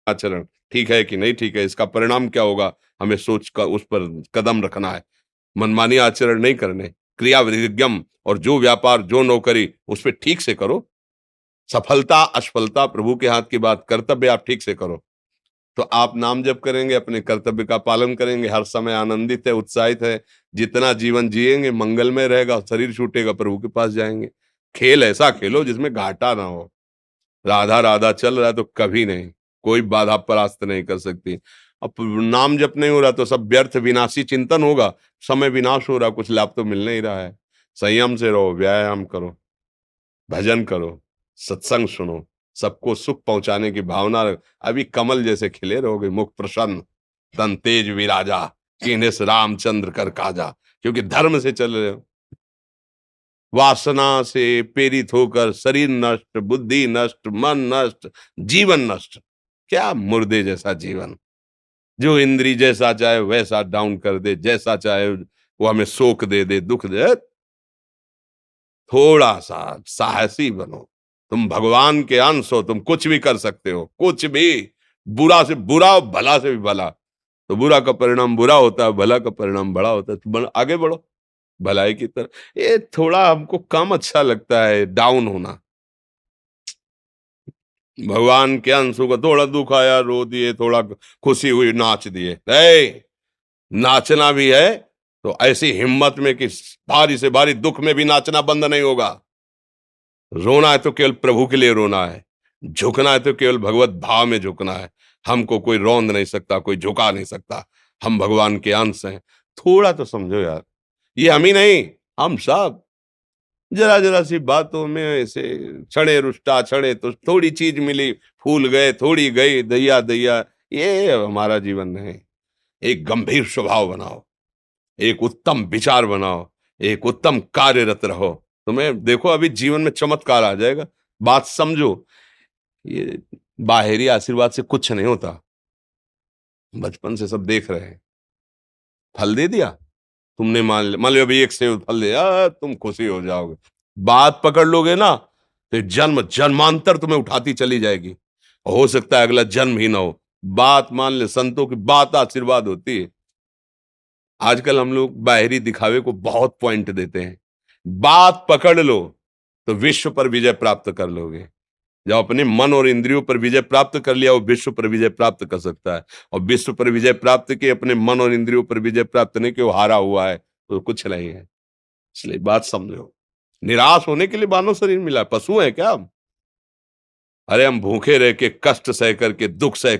आचरण ठीक है कि नहीं ठीक है, इसका परिणाम क्या होगा, हमें सोच कर उस पर कदम रखना है। मनमानी आचरण नहीं करने, क्रिया विधिज्ञम, और जो व्यापार जो नौकरी उस पे ठीक से करो। सफलता असफलता प्रभु के हाथ की बात, कर्तव्य आप ठीक से करो तो आप नाम जप करेंगे, अपने कर्तव्य का पालन करेंगे, हर समय आनंदित है, उत्साहित है, जितना जीवन जिएंगे मंगलमय रहेगा, शरीर छूटेगा प्रभु के पास जाएंगे। खेल ऐसा खेलो जिसमें घाटा ना हो। राधा राधा चल रहा है तो कभी नहीं, कोई बाधा परास्त नहीं कर सकती। अब नाम जप नहीं हो रहा तो सब व्यर्थ विनाशी चिंतन होगा, समय विनाश हो रहा, कुछ लाभ तो मिल नहीं रहा है। संयम से रहो, व्यायाम करो, भजन करो, सत्संग सुनो, सबको सुख पहुंचाने की भावना रख। अभी कमल जैसे खिले रहोगे, मुख प्रसन्न, तन तेज विराजा, कीन्हिस रामचंद्र कर काजा, क्योंकि धर्म से चल रहे हो। वासना से प्रेरित होकर शरीर नष्ट, बुद्धि नष्ट, मन नष्ट, जीवन नष्ट। क्या मुर्दे जैसा जीवन, जो इंद्री जैसा चाहे वैसा डाउन कर दे, जैसा चाहे वो हमें शोक दे दे, दुख दे। थोड़ा सा साहसी बनो, तुम भगवान के अंश हो, तुम कुछ भी कर सकते हो, कुछ भी। बुरा से बुरा, भला से भी भला। तो बुरा का परिणाम बुरा होता है, भला का परिणाम बड़ा होता है, तो आगे बढ़ो भलाई की तरफ। ये थोड़ा हमको कम अच्छा लगता है डाउन होना। भगवान के अंश को थोड़ा दुख आया रो दिए, थोड़ा खुशी हुई नाच दिए। नाचना भी है तो ऐसी हिम्मत में कि भारी से भारी दुख में भी नाचना बंद नहीं होगा। रोना है तो केवल प्रभु के लिए रोना है, झुकना है तो केवल भगवत भाव में झुकना है। हमको कोई रौंद नहीं सकता, कोई झुका नहीं सकता, हम भगवान के अंश हैं। थोड़ा तो समझो यार, ये हम ही नहीं, हम सब जरा जरा सी बातों में ऐसे क्षणे रुष्टा क्षणे तो थोड़ी चीज मिली, फूल गए, थोड़ी गई, दैया दैया। ये हमारा जीवन नहीं। एक गंभीर स्वभाव बनाओ, एक उत्तम विचार बनाओ, एक उत्तम कार्यरत रहो, तुम्हें देखो अभी जीवन में चमत्कार आ जाएगा। बात समझो, ये बाहरी आशीर्वाद से कुछ नहीं होता। बचपन से सब देख रहे हैं, फल दे दिया तुमने, मान लो अभी एक सेब फल दिया, तुम खुशी हो जाओगे। बात पकड़ लोगे ना तो जन्म जन्मांतर तुम्हें उठाती चली जाएगी, हो सकता है अगला जन्म ही ना हो। बात मान ले, संतों की बात आशीर्वाद होती है। आजकल हम लोग बाहरी दिखावे को बहुत पॉइंट देते हैं। बात पकड़ लो तो विश्व पर विजय प्राप्त कर लोगे। जब अपने मन और इंद्रियों पर विजय प्राप्त कर लिया, वो विश्व पर विजय प्राप्त कर सकता है। और विश्व पर विजय प्राप्त के अपने मन और इंद्रियों पर विजय प्राप्त नहीं कि वो हारा हुआ है तो कुछ नहीं है। इसलिए बात समझो, निराश होने के लिए मानव शरीर मिला, पशु है क्या हम? अरे हम भूखे रह के, कष्ट सह करके, दुख सह